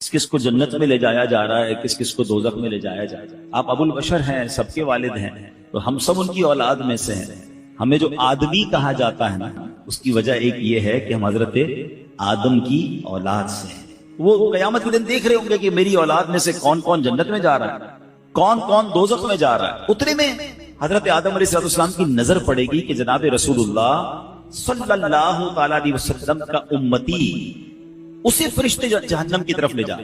کس کس کو جنت میں لے جایا جا رہا ہے، کس کس کو دوزخ میں لے جایا جا رہا ہے۔ آپ ابو البشر ہیں، سب کے والد ہیں، تو ہم سب ان کی اولاد میں سے ہیں۔ ہمیں جو آدمی کہا جاتا ہے نا، اس کی وجہ ایک یہ ہے کہ ہم حضرت آدم کی اولاد سے ہیں۔ وہ قیامت کے دن دیکھ رہے ہوں گے کہ میری اولاد میں سے کون کون جنت میں جا رہا ہے، کون کون دوزخ میں جا رہا ہے۔ اتنے میں حضرت آدم علیہ السلام کی نظر پڑے گی کہ جناب رسول اللہ صلی اللہ تعالی علیہ وسلم کا امتی، اسے فرشتے جہنم کی طرف لے جا۔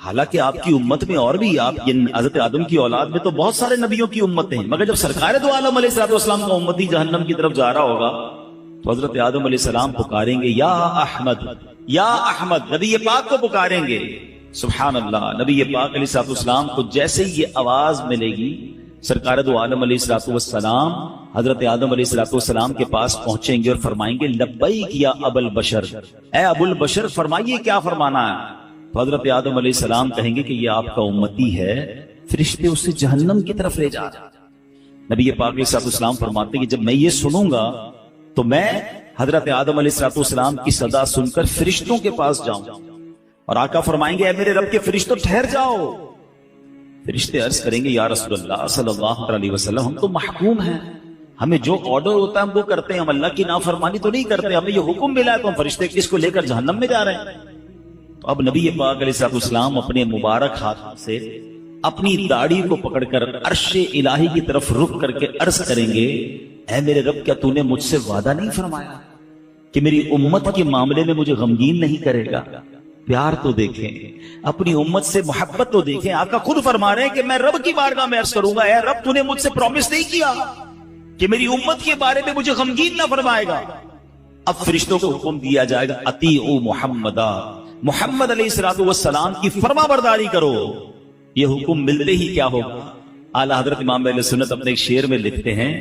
حالانکہ آپ کی امت میں اور بھی، آپ حضرت آدم کی اولاد میں تو بہت سارے نبیوں کی امتیں ہیں، مگر جب سرکار دو عالم علیہ السلام کا امتی جہنم کی طرف جا رہا ہوگا تو حضرت آدم علیہ السلام پکاریں گے یا احمد یا احمد، نبی پاک کو پکاریں گے۔ سبحان اللہ، نبی پاک علیہ السلام کو جیسے ہی یہ آواز ملے گی، سرکار دو عالم علیہ السلام حضرت آدم علیہ السلام کے پاس پہنچیں گے اور فرمائیں گے لبیک یا ابو البشر، اے ابو البشر فرمائیے کیا فرمانا ہے۔ تو حضرت آدم علیہ السلام کہیں گے کہ یہ آپ کا امتی ہے، فرشتے اسے جہنم کی طرف لے جا رہے ہیں۔ نبی پاک علیہ السلام فرماتے ہیں کہ جب میں یہ سنوں گا تو میں حضرت آدم علیہ السلام کی صدا سن کر فرشتوں کے پاس جاؤں، اور آقا فرمائیں گے اے میرے رب کے فرشتوں ٹھہر جاؤ۔ فرشتے عرض کریں گے یا رسول اللہ صلی اللہ علیہ وسلم، ہم تو محکوم ہیں، ہمیں جو آرڈر ہوتا ہے ہم وہ کرتے ہیں، ہم اللہ کی نافرمانی تو نہیں کرتے، ہمیں یہ حکم ملا ہے تو ہم فرشتے کس کو لے کر جہنم میں جا رہے ہیں۔ تو اب نبی پاک علیہ السلام اپنے مبارک ہاتھ سے اپنی داڑھی کو پکڑ کر عرش الہی کی طرف رخ کر کے عرض کریں گے اے میرے رب، کیا تو نے مجھ سے وعدہ نہیں فرمایا کہ میری امت کے معاملے میں مجھے غمگین نہیں کرے گا؟ پیار تو دیکھیں، اپنی امت سے محبت تو دیکھیں۔ آقا خود فرما رہے ہیں کہ میں رب کی بارگاہ میں عرض کروں گا اے رب، تو نے مجھ سے پرومس نہیں کیا کہ میری امت کے بارے میں مجھے غمگین نہ فرمائے گا۔ اب فرشتوں کو حکم دیا جائے گا اطیعوا محمدا، محمد علیہ السلام کی فرما برداری کرو۔ یہ حکم ملتے ہی کیا ہوگا؟ اعلیٰ حضرت امام اہل سنت اپنے ایک شعر میں لکھتے ہیں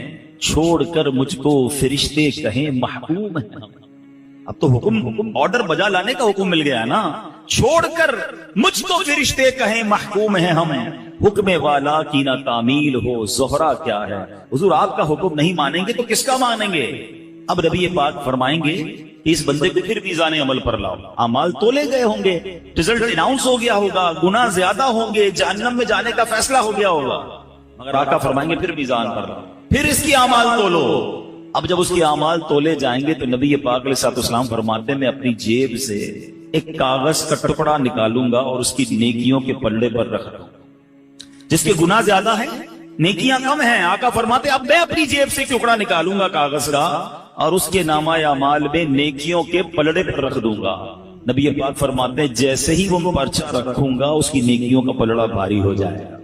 چھوڑ کر مجھ کو فرشتے کہیں محکوم ہیں۔ اب تو حکم آرڈر بجا لانے کا حکم مل گیا ہے نا، چھوڑ کر مجھ کو فرشتے کہیں محکوم ہیں ہم، حکم والا کی نہ تعمیل ہو زہرا کیا ہے۔ حضور آپ کا حکم نہیں مانیں گے تو کس کا مانیں گے؟ اب نبی پاک فرمائیں گے کہ اس بندے کو پھر میزان عمل پر لاؤ، اعمال تولے گئے ہوں گے، رزلٹ اناؤنس ہو گیا ہوگا، گناہ زیادہ ہوں گے، جہنم میں جانے کا فیصلہ ہو گیا ہوگا، مگر آقا فرمائیں گے پھر میزان پر لاؤ، پھر اس کی اعمال تولو۔ اب جب اس کی اعمال تولے جائیں گے تو نبی پاک علیہ السلام فرماتے ہیں میں اپنی جیب سے ایک کاغذ کا ٹکڑا نکالوں گا اور اس کی نیکیوں کے پلڑے پر رکھ دوں گا۔ جس کے گناہ زیادہ ہیں، نیکیاں کم ہیں، آقا فرماتے اب میں اپنی جیب سے ایک ٹکڑا نکالوں گا کاغذ کا اور اس کے نامہ اعمال میں نیکیوں کے پلڑے پر رکھ دوں گا۔ نبی پاک فرماتے ہیں جیسے ہی وہ پرچہ رکھوں گا اس کی نیکیوں کا پلڑا بھاری ہو جائے گا۔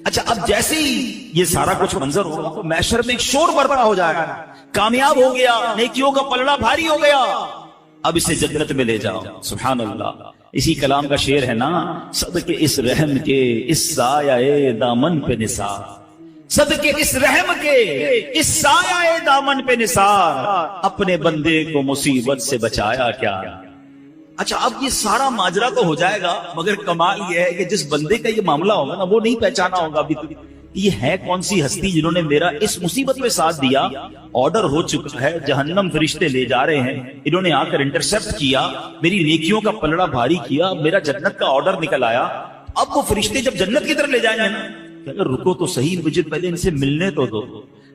اچھا، اب جیسے ہی یہ سارا کچھ منظر ہوگا تو محشر میں ایک شور برپا ہو جائے گا، کامیاب ہو گیا، نیکیوں کا پلڑا بھاری ہو گیا، اب اسے جنت میں لے جاؤ۔ سبحان اللہ، اسی کلام کا شعر ہے نا، صدقے اس رحم کے اس سایہ دامن پہ نثار، صدقے اس رحم کے اس سایہ دامن پہ نثار، اپنے بندے کو مصیبت سے بچایا کیا۔ اچھا، اب یہ سارا ماجرا تو ہو جائے گا، مگر کمال یہ ہے کہ جس بندے کا یہ معاملہ ہوگا نا وہ نہیں پہچانا ہوگا ابھی تک یہ ہے کون سی ہستی جنہوں نے میرا اس مصیبت میں ساتھ دیا۔ آرڈر ہو چکا ہے، جہنم فرشتے لے جا رہے ہیں، انہوں نے آ کر انٹرسپٹ کیا، میری نیکیوں کا پلڑا بھاری کیا، میرا جنت کا آرڈر نکل آیا۔ اب وہ فرشتے جب جنت کی طرف لے جائیں گے نا، اگر رکو تو صحیح، مجھے پہلے ان سے ملنے تو دو،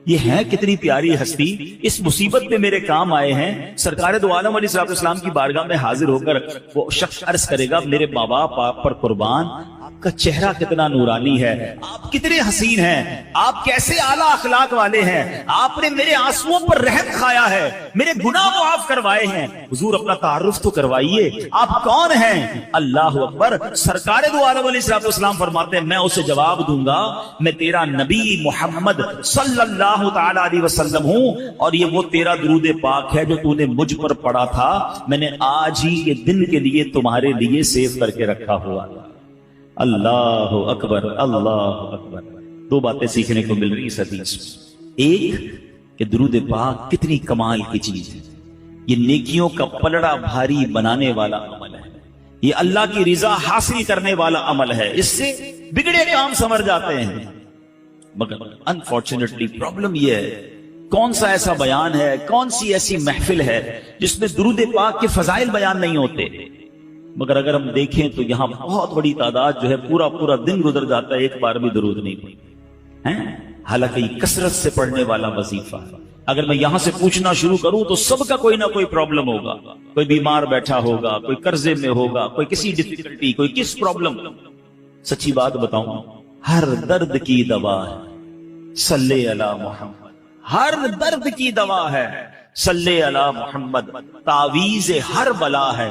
یہ ہے کتنی پیاری ہستی، اس مصیبت میں میرے کام آئے ہیں۔ سرکار دو عالم علیہ السلام کی بارگاہ میں حاضر ہو کر وہ شخص عرض کرے گا میرے ماں باپ آپ پر قربان، آپ کا چہرہ کتنا نورانی ہے، آپ کتنے حسین ہیں، آپ کیسے اعلیٰ اخلاق والے ہیں، آپ نے میرے آنسوؤں پر رحم کھایا ہے، میرے گناہ معاف کروائے ہیں۔ حضور اپنا تعارف تو کروائیے، آپ کون ہیں؟ اللہ اکبر۔ سرکار دو عالم علیہ السلام فرماتے ہیں میں اسے جواب دوں گا میں تیرا نبی محمد صلی اللہ تعالی علیہ وسلم ہوں، اور یہ وہ تیرا درود پاک ہے جو تو نے مجھ پر پڑھا تھا، میں نے آج ہی یہ دن کے لیے تمہارے لیے سیو کر کے رکھا ہوا تھا۔ اللہ اکبر، اللہ اکبر۔ دو باتیں سیکھنے کو مل رہی اس حدیث میں، ایک کہ درود پاک کتنی کمال کی چیز ہے، یہ نیکیوں کا پلڑا بھاری بنانے والا عمل ہے، یہ اللہ کی رضا حاصل کرنے والا عمل ہے، اس سے بگڑے کام سنور جاتے ہیں۔ مگر انفارچونیٹلی پرابلم یہ ہے، کون سا ایسا بیان ہے، کون سی ایسی محفل ہے جس میں درود پاک کے فضائل بیان نہیں ہوتے؟ مگر اگر ہم دیکھیں تو یہاں بہت بڑی تعداد جو ہے پورا دن گزر جاتا ہے ایک بار بھی درود نہیں پڑھتے ہیں، حالانکہ یہ کثرت سے پڑھنے والا وظیفہ ہے۔ اگر میں یہاں سے پوچھنا شروع کروں تو سب کا کوئی نہ کوئی پرابلم ہوگا، کوئی بیمار بیٹھا ہوگا، کوئی قرضے میں ہوگا، کوئی کسی ڈیفیکلٹی، کوئی کس پرابلم۔ سچی بات بتاؤں، ہر درد کی دوا ہے صلی علی محمد، ہر درد کی دوا ہے صلی علی محمد، تعویذ ہر بلا ہے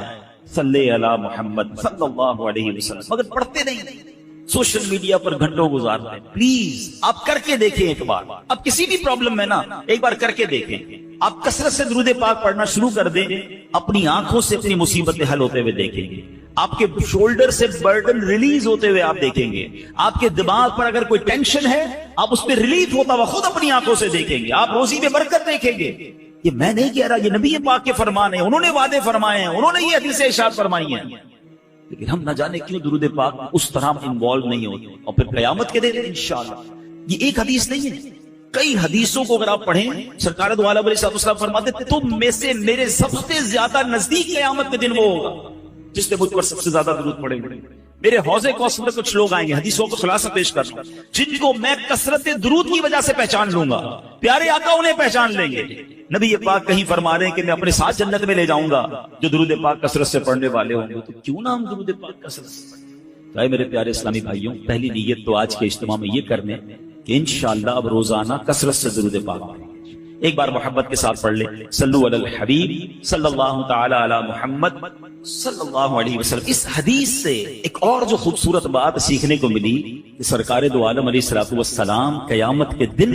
صلی علی محمد صلی اللہ علیہ وسلم، مگر پڑھتے نہیں، سوشل میڈیا پر گھنٹوں گزارتے ہیں۔ پلیز آپ کر کے دیکھیں ایک بار، آپ کسی بھی پرابلم میں نا ایک بار کر کے دیکھیں، آپ کثرت سے درود پاک پڑھنا شروع کر دیں، اپنی آنکھوں سے اپنی مصیبتیں حل ہوتے ہوئے دیکھیں گے، آپ کے شولڈر سے برڈن ریلیز ہوتے ہوئے آپ دیکھیں گے، آپ کے دماغ پر اگر کوئی ٹینشن ہے آپ اس پہ ریلیف ہوتا ہوا خود اپنی آنکھوں سے دیکھیں گے، آپ روزی میں برکت دیکھیں گے۔ یہ میں نہیں کہہ رہا، یہ نبی پاک کے فرمان ہیں، انہوں نے وعدے فرمائے ہیں، انہوں نے یہ حدیث ارشاد فرمائی ہیں، لیکن ہم نہ جانے کیوں درود پاک اس طرح انوالو نہیں ہوتے۔ اور پھر قیامت کے دن انشاءاللہ، یہ ایک حدیث نہیں ہے، کئی حدیثوں کو اگر آپ پڑھیں، سرکار دو عالم علیہ السلام فرماتے تم میں سے میرے سب سے زیادہ نزدیک قیامت کے دن وہ ہوگا جس نے مجھ پر سب سے زیادہ درود پڑھے گا۔ میرے حوضے کوثر میں کچھ لوگ آئیں گے، حدیثوں کو خلاصہ پیش کر رہا ہوں، جن کو میں کثرت درود کی وجہ سے پہچان لوں گا، پیارے آقا انہیں پہچان لیں گے۔ نبی پاک کہیں فرما رہے ہیں کہ میں اپنے ساتھ جنت میں لے جاؤں گا جو درود پاک کثرت سے پڑھنے والے ہوں گے، تو کیوں نہ ہم درود پاک کثرت سے پڑھیں۔ تو میرے پیارے اسلامی بھائیوں، پہلی نیت تو آج کے اجتماع میں یہ کرنے کہ انشاءاللہ اب روزانہ کثرت سے درود پاک پڑھیں۔ ایک بار محبت کے ساتھ پڑھ لیں، صلو علی الحبیب صلی اللہ تعالی علی محمد صلی اللہ علیہ وسلم۔ اس حدیث سے ایک اور جو خوبصورت بات سیکھنے کو ملی کہ سرکار دو عالم علیہ الصلوۃ والسلام قیامت کے دن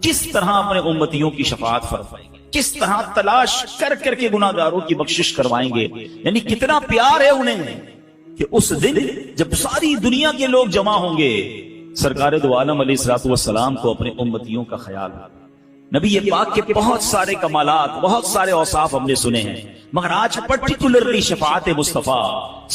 کس طرح اپنے امتیوں کی شفاعت فرمائیں گے، کس طرح تلاش کر کر کے گناہ گاروں کی بخشش کروائیں گے، یعنی کتنا پیار ہے انہیں کہ اس دن جب ساری دنیا کے لوگ جمع ہوں گے، سرکار دو عالم علیہ الصلوۃ والسلام کو اپنے امتیوں کا خیال ہوگا۔ نبی پاک کے بہت سارے کمالات، بہت سارے اوصاف ہم نے سنے ہیں، مگر آج پرٹیکولرلی شفاعت مصطفیٰ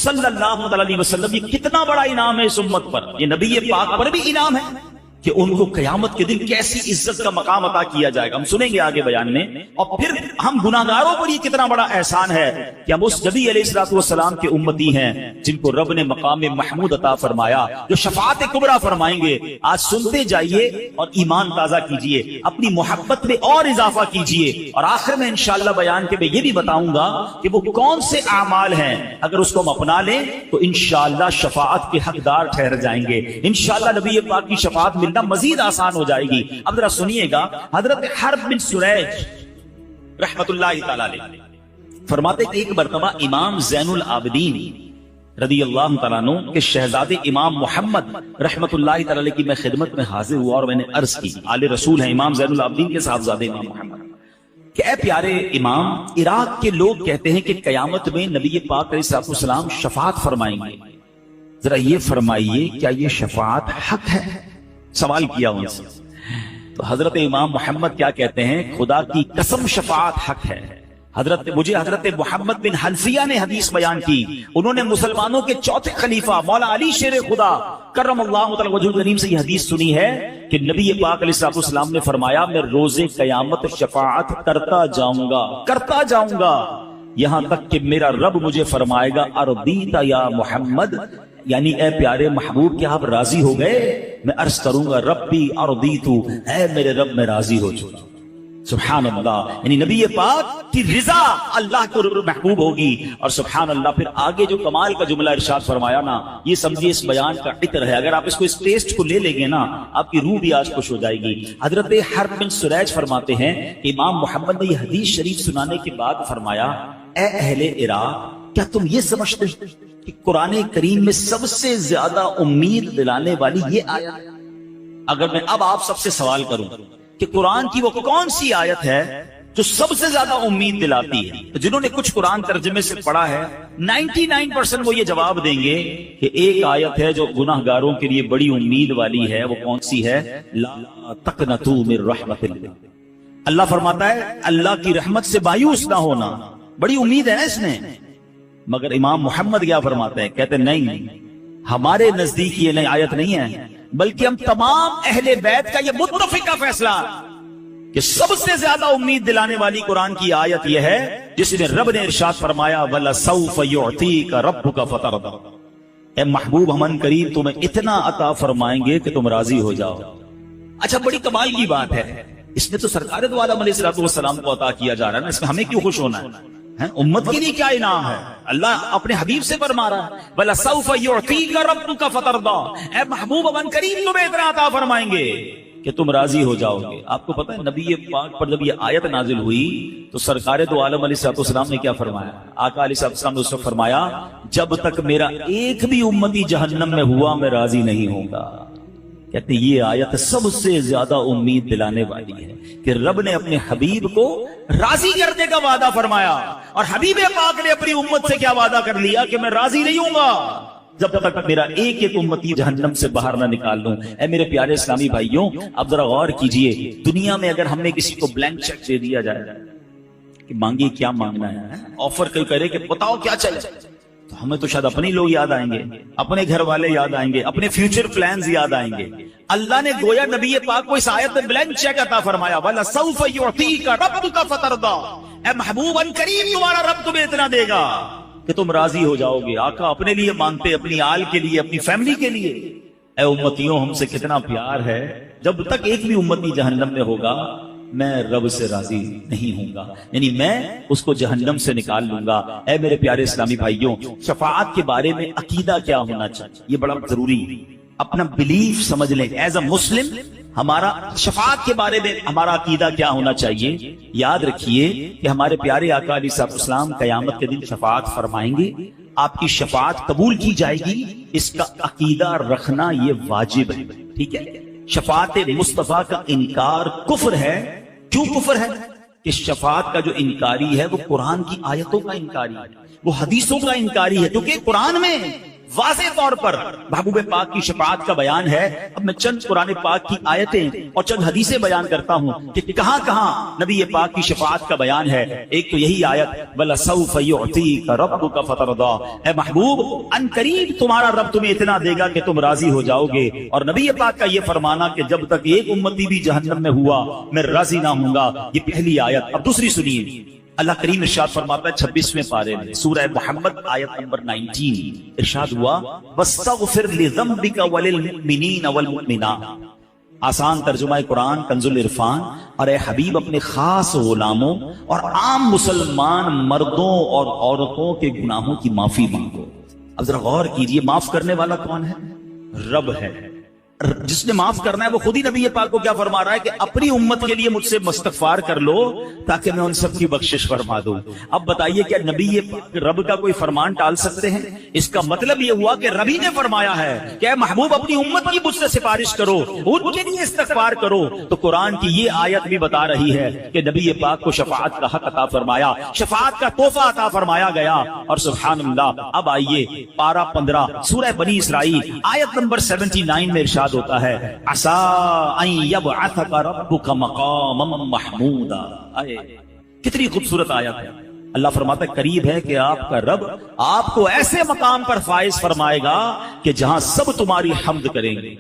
صلی اللہ علیہ وسلم، یہ کتنا بڑا انعام ہے اس امت پر، یہ نبی پاک پر بھی انعام ہے کہ ان کو قیامت کے دن کیسی عزت کا مقام عطا کیا جائے گا، ہم سنیں گے آگے بیان میں۔ اور پھر ہم گناہگاروں پر یہ کتنا بڑا احسان ہے کہ ہم اس نبی علیہ الصلوۃ والسلام کے امتی ہیں جن کو رب نے مقام محمود عطا فرمایا، جو شفاعت کبریٰ فرمائیں گے۔ آج سنتے جائیے اور ایمان تازہ کیجیے، اپنی محبت میں اور اضافہ کیجیے، اور آخر میں انشاءاللہ بیان کے میں یہ بھی بتاؤں گا کہ وہ کون سے اعمال ہیں، اگر اس کو ہم اپنا لیں تو انشاءاللہ شفاعت کے حقدار ٹھہر جائیں گے، انشاءاللہ نبی پاک کی شفاعت ملنا مزید آسان ہو جائے گی۔ اب ذرا سنیے گا، حضرت حرب بن سریج رحمت اللہ تعالی علیہ فرماتے کہ ایک مرتبہ امام زین العابدین رضی اللہ تعالیٰ عنہ کے شہزادے امام محمد رحمت اللہ تعالی علیہ کی میں خدمت میں حاضر ہوا اور میں نے عرض کی، آل رسول ہیں امام زین العابدین کے صاحبزادے امام محمد، کہ اے پیارے امام، عراق کے لوگ کہتے ہیں کہ قیامت میں نبی پاک علیہ السلام شفاعت فرمائیں گے، ذرا یہ فرمائیے کیا یہ شفاعت حق ہے؟ سوال کیا ان سے تو حضرت امام محمد کیا کہتے ہیں، خدا کی قسم شفاعت حق ہے۔ مجھے حضرت محمد بن حنفیہ نے حدیث بیان کی، انہوں نے مسلمانوں کے چوتھے خلیفہ مولا علی شیر خدا کرم اللہ تعالی وجہ الکریم سے یہ حدیث سنی ہے کہ نبی پاک علیہ السلام نے فرمایا، میں روز قیامت شفاعت کرتا جاؤں گا یہاں تک کہ میرا رب مجھے فرمائے گا ارضیت یا محمد، یعنی اے پیارے محبوب کیا آپ راضی ہو گئے؟ میں عرض کروں گا ربی ارضیتو، اے میرے رب میں راضی ہو چکا۔ سبحان اللہ، یعنی نبی پاک کی رضا اللہ کو محبوب ہوگی، اور سبحان اللہ پھر آگے جو کمال کا جملہ ارشاد فرمایا نا، یہ سمجھیے اس بیان کا عطر ہے، اگر آپ اس کو اس ٹیسٹ کو لے لیں گے نا آپ کی روح بھی آج خوش ہو جائے گی۔ حضرت حرب بن سریج فرماتے ہیں کہ امام محمد نے یہ حدیث شریف سنانے کے بعد فرمایا، اے اہل عراق، کیا تم یہ سمجھتے کہ قرآن کریم میں سب سے زیادہ امید دلانے والی یہ آیت؟ اگر میں اب آپ سب سے سوال کروں کہ قرآن کی وہ کون سی آیت ہے جو سب سے زیادہ امید دلاتی ہے، تو جنہوں نے کچھ قرآن ترجمے سے پڑھا ہے 99% وہ یہ جواب دیں گے کہ ایک آیت ہے جو گناہ گاروں کے لیے بڑی امید والی ہے، وہ کون سی ہے؟ لا تقنطوا من رحمت اللہ۔ اللہ فرماتا ہے اللہ کی رحمت سے مایوس نہ ہونا، بڑی امید ہے نا اس میں۔ مگر امام محمد کیا فرماتے ہیں؟ کہتے ہیں نہیں، ہمارے نزدیک یہ نئی آیت نہیں ہے، بلکہ ہم تمام اہل بیت کا یہ متفقہ فیصلہ کہ سب سے زیادہ امید دلانے والی قرآن کی آیت یہ ہے جس میں رب نے ارشاد فرمایا وَلَسَوْفَ يُعْطِيكَ رَبُّكَ فَتَرْضَىٰ، اے محبوب ہم قریب تمہیں اتنا عطا فرمائیں گے کہ تم راضی ہو جاؤ۔ اچھا بڑی کمال کی بات ہے، اس نے تو سرکار دو عالم علیہ السلام کو عطا کیا جا رہا ہے نا، اس میں ہمیں کیوں خوش ہونا ہے؟ امت کے لیے کیا انعام ہے؟ اللہ اپنے حبیب سے فرما رہا ہے وَلَسَوْفَ يُعْطِيكَ رَبُّكَ فَتَرْضَىٰ، اے محبوب ہم قریب تمہیں اتنا عطا فرمائیں گے کہ تم راضی ہو جاؤ گے۔ آپ کو پتہ ہے نبی پاک پر جب یہ آیت نازل ہوئی تو سرکار دو عالم علیہ السلام نے کیا فرمایا؟ آقا علیہ السلام نے اس وقت فرمایا جب تک میرا ایک بھی امتی جہنم میں ہوا میں راضی نہیں ہوں گا۔ کہتے ہیں یہ آیت سب سے زیادہ امید دلانے والی ہے کہ رب نے اپنے حبیب کو راضی کرنے کا وعدہ فرمایا، اور حبیب پاک نے اپنی امت سے کیا وعدہ کر لیا کہ میں راضی نہیں ہوں گا جب تک میرا ایک ایک امتی جہنم سے باہر نہ نکال لوں۔ اے میرے پیارے اسلامی بھائیوں، اب ذرا غور کیجئے، دنیا میں اگر ہم نے کسی کو بلینک چیک دے دیا جائے کہ مانگی کیا مانگنا ہے، آفر کوئی کرے کہ بتاؤ کیا چلے، تو ہمیں تو شاید اپنے لوگ یاد آئیں گے، اپنے گھر والے یاد آئیں گے، اپنے فیوچر پلانز یاد آئیں گے۔ اللہ نے گویا نبی پاک کو اس آیت میں بلینک چیک عطا فرمایا وَلَسَوْفَ يُعْطِيكَ رَبُّكَ فَتَرْضَىٰ، اے محبوب ان قریب تمہارا رب تمہیں اتنا دے گا کہ تم راضی ہو جاؤ گے۔ آقا اپنے لیے مانگتے، اپنی آل کے لیے، اپنی فیملی کے لیے۔ اے امتیوں ہم سے کتنا پیار ہے، جب تک ایک بھی امتی جہنم میں ہوگا میں رب سے راضی نہیں ہوں گا، یعنی میں اس کو جہنم سے نکال لوں گا۔ اے میرے پیارے اسلامی بھائیوں، شفاعت کے بارے میں عقیدہ کیا ہونا چاہیے، یہ بڑا ضروری ہے، اپنا بلیف سمجھ لیں۔ ایز اے مسلم ہمارا شفاعت کے بارے میں ہمارا عقیدہ کیا ہونا چاہیے؟ یاد رکھیے کہ ہمارے پیارے آقا علیہ السلام قیامت کے دن شفاعت فرمائیں گے، آپ کی شفاعت قبول کی جائے گی، اس کا عقیدہ رکھنا یہ واجب ہے، ٹھیک ہے؟ شفاعت مصطفیٰ کا انکار کفر ہے۔ کیوں کفر ہے؟ کہ شفاعت کا جو انکاری ہے وہ قرآن کی آیتوں کا انکاری ہے، وہ حدیثوں کا انکاری ہے، کیونکہ قرآن میں واضح طور پر محبوب پاک کی شفاعت کا بیان ہے۔ اب میں چند قرآن پاک کی آیتیں اور چند حدیثیں بیان کرتا ہوں کہ کہاں کہاں نبی پاک کی شفاعت کا بیان ہے۔ ایک تو یہی آیت وَلَسَوْفَ يُعْطِيكَ رَبُّكَ فَتَرْضَىٰ، اے محبوب ان قریب تمہارا رب تمہیں اتنا دے گا کہ تم راضی ہو جاؤ گے۔ اور نبی پاک کا یہ فرمانا کہ جب تک ایک امتی بھی جہنم میں ہوا میں راضی نہ ہوں گا، یہ پہلی آیت۔ اب دوسری سنیے، اللہ کریم ارشاد فرماتا ہے 26ویں پارے میں سورہ محمد آیت نمبر 19، ارشاد ہوا وَاسْتَغْفِرْ لِذَنبِكَ وَلِلْمُؤْمِنِينَ وَالْمُؤْمِنَاتِ۔ آسان ترجمہ قرآن کنز العرفان، اور اے حبیب اپنے خاص غلاموں اور عام مسلمان مردوں اور عورتوں کے گناہوں کی معافی مانگو۔ اب ذرا غور کیجئے، معاف کرنے والا کون ہے؟ رب ہے۔ جس نے معاف کرنا ہے وہ خود ہی نبی پاک کو کیا فرما رہا ہے کہ اپنی امت کے لیے مجھ سے استغفار کر لو تاکہ میں ان سب کی بخشش فرما دوں۔ اب بتائیے کیا نبی پاک رب کا کوئی فرمان ٹال سکتے ہیں؟ اس کا مطلب یہ ہوا کہ ربی نے فرمایا ہے کہ اے محبوب اپنی امت کی مجھ سے سفارش کرو، ان کے لیے استغفار کرو۔ تو قرآن کی یہ آیت بھی بتا رہی ہے کہ نبی پاک کو شفاعت کا حق عطا فرمایا، شفاعت کا تحفہ عطا فرمایا گیا۔ اور سبحان اللہ، اب آئیے پارہ 15 سورہ بنی اسرائیل آیت نمبر 79 میں ارشاد ہوتا ہے عَسَىٰ أَن يَبْعَثَكَ رَبُّكَ مَقَامًا مَحْمُودًا۔ کتنی خوبصورت آیت ہے۔ اللہ فرماتا ہے قریب ہے کہ آپ کا رب آپ کو ایسے مقام پر فائز فرمائے گا کہ جہاں سب تمہاری حمد کریں گے۔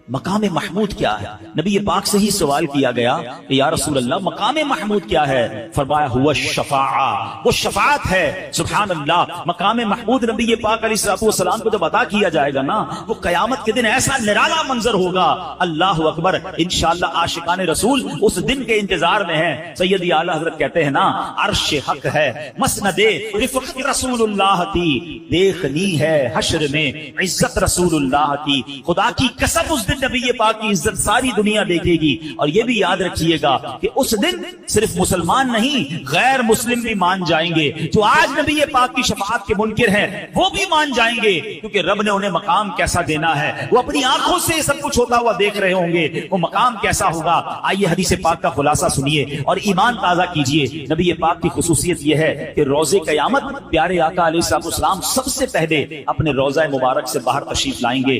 مقام محمود کیا ہے؟ نبی پاک سے ہی سوال کیا گیا کہ یا رسول اللہ مقام محمود کیا ہے؟ فرمایا ہوا الشفاعہ، وہ شفاعت ہے۔ سبحان اللہ، مقام محمود نبی پاک علیہ السلام کو جب عطا کیا جائے گا نا، وہ قیامت کے دن ایسا نرالا منظر ہوگا، اللہ اکبر۔ انشاءاللہ عاشقان رسول اس دن کے انتظار میں ہیں۔ سیدی اعلیٰ حضرت کہتے ہیں نا، عرش حق ہے مسند رفقت رسول اللہ کی، دیکھنی ہے حشر میں عزت رسول اللہ کی۔ خدا کی قسم اس دن نبی پاک کی عزت ساری دنیا دیکھے گی۔ اور یہ بھی یاد رکھیے گا کہ اس دن صرف مسلمان نہیں غیر مسلم بھی مان جائیں گے۔ جو آج نبی پاک کی شفاعت کے منکر ہیں وہ بھی مان جائیں گے، کیونکہ رب نے انہیں مقام کیسا دینا ہے وہ اپنی آنکھوں سے سب کچھ ہوتا ہوا دیکھ رہے ہوں گے، وہ مقام کیسا ہوگا۔ آئیے حدیث پاک کا خلاصہ سنیے اور ایمان تازہ کیجئے۔ نبی پاک کی خصوصیت یہ ہے کہ روز قیامت پیارے آقا علیہ السلام سب سے پہلے اپنے روضہ مبارک سے باہر تشریف لائیں گے۔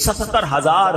70,000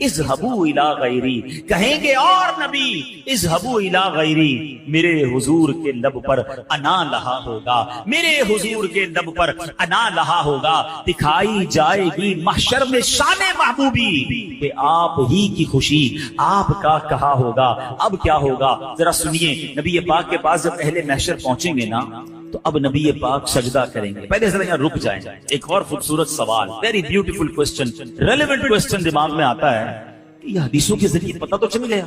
اذهبوا الی غیری، کہیں گے اور نبی اذهبوا الی غیری، میرے حضور کے لب پر انا لہا ہوگا، میرے حضور کے لب پر انا لہا ہوگا، دکھائی جائے گی محشر میں شان محبوبی کہ آپ ہی کی خوشی آپ کا کہا ہوگا۔ اب کیا ہوگا ذرا سنیے، نبی پاک کے پاس جب اہل محشر پہنچیں گے نا تو اب نبی پاک سجدہ کریں گے۔ پہلے ذرا یہاں رک جائیں، ایک اور خوبصورت سوال، very beautiful question, relevant question دماغ میں آتا ہے کہ یہ حدیثوں کے ذریعے پتہ تو چل گیا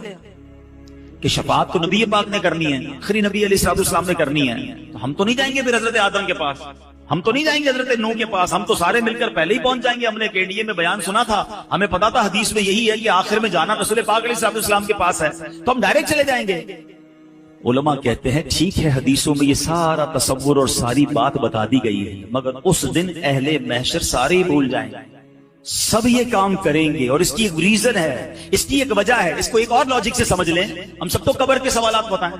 کہ شفاعت تو نبی پاک نے کرنی ہے، آخری نبی علیہ السلام نے کرنی ہے، تو ہم تو نہیں جائیں گے پھر حضرت آدم کے پاس، ہم تو نہیں جائیں گے حضرت نوح کے پاس، ہم تو سارے مل کر پہلے ہی پہنچ جائیں گے۔ ہم نے KDA میں بیان سنا تھا، ہمیں پتا تھا حدیث میں یہی ہے کہ آخر میں جانا رسول پاک علیہ السلام کے پاس ہے، تو ہم ڈائریکٹ چلے جائیں گے۔ علماء کہتے ہیں ٹھیک ہے حدیثوں میں یہ سارا تصور اور ساری بات بتا دی گئی ہے، مگر اس دن اہل محشر سارے ہی بھول جائیں گے، سب یہ کام کریں گے، اور اس کی ایک ریزن ہے، اس کی ایک وجہ ہے۔ اس کو ایک اور لاجک سے سمجھ لیں، ہم سب تو قبر کے سوالات بتائیں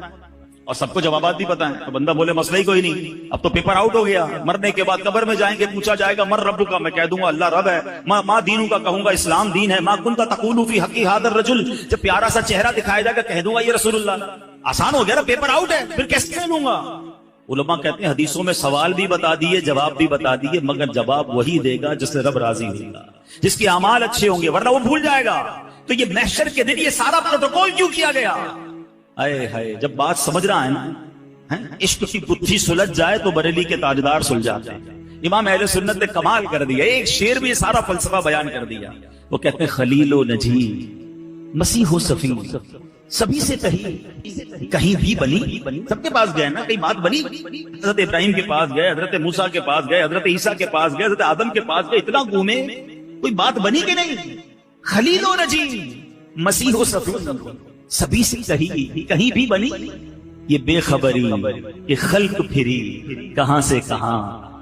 اور سب کو جوابات بھی پتہ ہیں، تو بندہ بولے مسئلہ ہی کوئی نہیں، اب تو پیپر آؤٹ ہو گیا، مرنے کے بعد قبر میں جائیں گے، پوچھا جائے گا من ربک کا، میں کہہ دوں گا اللہ رب ہے، ما دینوں کا کہوں گا اسلام دین ہے، ما کنت تقول فی حق ھذا الرجل، جب پیارا سا چہرہ دکھایا جائے گا کہہ دوں گا یہ رسول اللہ۔ آسان ہو گیا نا، پیپر آؤٹ ہے، پھر کیسے کہہ لوں گا؟ علماء کہتے ہیں حدیثوں میں سوال بھی بتا دیے، جواب بھی بتا دیے، مگر جواب وہی دے گا جس سے رب راضی ہوگا، جس کے اعمال اچھے ہوں گے، ورنہ وہ بھول جائے گا۔ تو یہ محشر کے دن یہ سارا پروٹوکول کیوں کیا گیا؟ اے ہائے، جب بات سمجھ رہا ہے نا، عشق کی گتھی سلجھ جائے تو بریلی کے تاجدار سلجھاتے ہیں۔ امام اہل سنت نے کمال کر دیا، ایک شعر میں سارا فلسفہ بیان کر دیا۔ وہ کہتے ہیں خلیل و نجی مسیح و صفی سبھی سے کہیں بھی بنی، سب کے پاس گئے نا، کہیں بات بنی، حضرت ابراہیم کے پاس گئے، حضرت موسیٰ کے پاس گئے، حضرت عیسیٰ کے پاس گئے، حضرت آدم کے پاس گئے، اتنا گھومے، کوئی بات بنی کہ نہیں؟ خلیل و نجی مسیح و صفی سبھی سے کہیں بھی بنی، یہ بے خبری یہ خلق پھری کہاں سے کہاں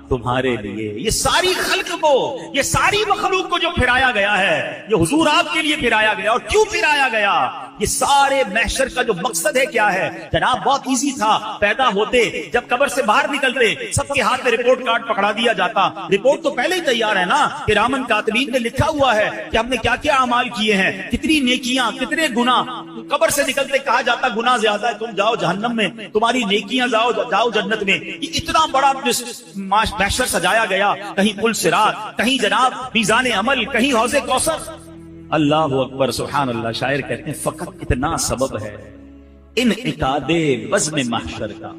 تمہارے لیے، یہ ساری خلق کو، یہ ساری مخلوق کو جو پھرایا گیا ہے یہ حضور آپ کے لیے پھرایا گیا۔ اور کیوں پھرایا گیا؟ یہ سارے محشر کا جو مقصد ہے کیا ہے جناب؟ بہت ایزی تھا، پیدا ہوتے جب قبر سے باہر نکلتے سب کے ہاتھ میں رپورٹ کارڈ پکڑا دیا جاتا، رپورٹ تو پہلے ہی تیار ہے نا، کرامن کاتبین نے لکھا ہوا ہے کہ ہم نے کیا کیا اعمال کیے ہیں، کتنی نیکیاں کتنے گناہ۔ قبر سے نکلتے کہا جاتا گناہ زیادہ ہے، تم جاؤ جہنم میں، تمہاری نیکیاں جاؤ جنت میں۔ یہ اتنا بڑا محشر سجایا گیا، کہیں پل صراط، کہیں جناب میزان عمل، کہیں حوض کوثر۔ اللہ اکبر سبحان اللہ۔ شاعر کہتے ہیں فقط اتنا سبب ہے انعقاد بزم محشر کا،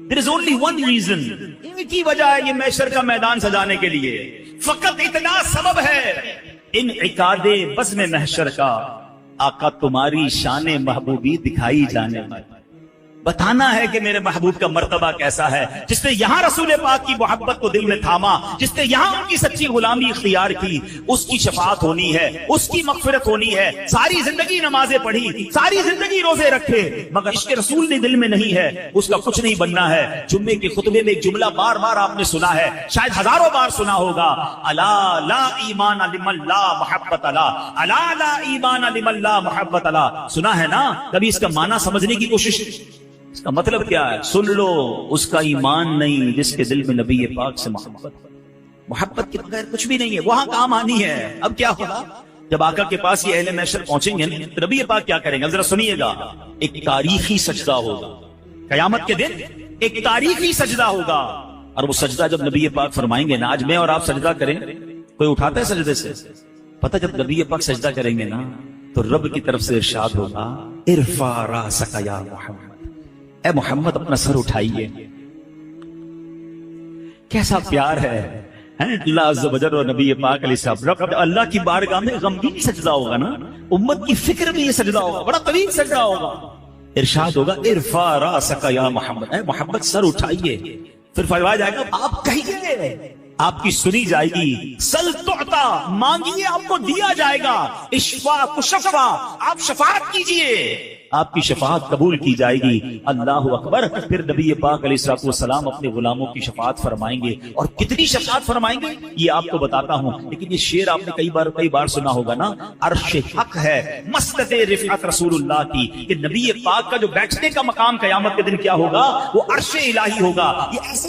there is only one reason، ایک ہی وجہ ہے یہ محشر کا میدان سجانے کے لیے، فقط اتنا سبب ہے انعقاد بزم محشر کا، آقا تمہاری شان محبوبی دکھائی جانے میں، بتانا ہے کہ میرے محبوب کا مرتبہ کیسا ہے، جس نے یہاں رسول پاک کی محبت کو دل میں تھاما، جس نے یہاں ان کی سچی غلامی اختیار کی، اس کی شفاعت ہونی ہے، اس کی مغفرت ہونی ہے۔ ساری زندگی نمازیں پڑھی، ساری زندگی روزے رکھے، مگر عشق رسول نے دل میں نہیں ہے، اس کا کچھ نہیں بننا ہے۔ جمعے کے خطبے میں ایک جملہ بار بار آپ نے سنا ہے، شاید ہزاروں بار سنا ہوگا، الا لا ایمان لمن لا محبت لا، الا لا ایمان لمن لا محبت لا۔ سنا ہے نا؟ کبھی اس کا معنی سمجھنے کی کوشش، اس کا مطلب کیا ہے؟ سن لو، اس کا ایمان نہیں جس کے دل میں نبی پاک سے محبت کے بغیر کچھ بھی نہیں ہے، وہاں کام آنی ہے۔ اب کیا ہوگا جب آقا کے پاس یہ اہل محشر پہنچیں گے تو نبی پاک کیا کریں گے؟ اب ذرا سنیے گا، ایک تاریخی سجدہ ہوگا قیامت کے دن، ایک تاریخی سجدہ ہوگا، اور وہ سجدہ جب نبی پاک فرمائیں گے نا، آج میں اور آپ سجدہ کریں، کوئی اٹھاتا ہے سجدے سے؟ پتہ جب نبی پاک سجدہ کریں گے نا تو رب کی طرف سے ارشاد ہوگا ارفع راسک یا محمد، اے محمد اپنا سر اٹھائیے۔ کیسا پیار ہے اللہ عز و جل اور نبی پاک علیہ السلام۔ رب اللہ کی بارگاہ میں غمگین سجدہ ہوگا نا، امت کی فکر میں یہ سجدہ ہوگا، بڑا طویل سجدہ ہوگا۔ ارشاد ہوگا ارفع راسک یا محمد، اے محمد سر اٹھائیے۔ پھر فرمایا جائے گا آپ کہیے، آپ کی سنی جائے گی، سل تعطا، مانگیے آپ کو دیا جائے گا، اشفا تشفا، آپ شفاعت کیجئے، آپ کی شفاعت قبول کی جائے گی۔ اللہ اکبر۔ پھر نبی پاک علیہ السلام اپنے غلاموں کی شفاعت فرمائیں گے، اور کتنی شفاعت فرمائیں گے یہ آپ کو بتاتا ہوں، لیکن یہ شعر آپ نے کئی بار سنا ہوگا نا، عرش حق ہے مسند رفعت رسول اللہ کی، کہ نبی پاک کا جو بیٹھنے کا مقام قیامت کے دن کیا ہوگا؟ وہ عرش الہی ہوگا۔ یہ ایسے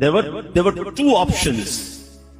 there were two options,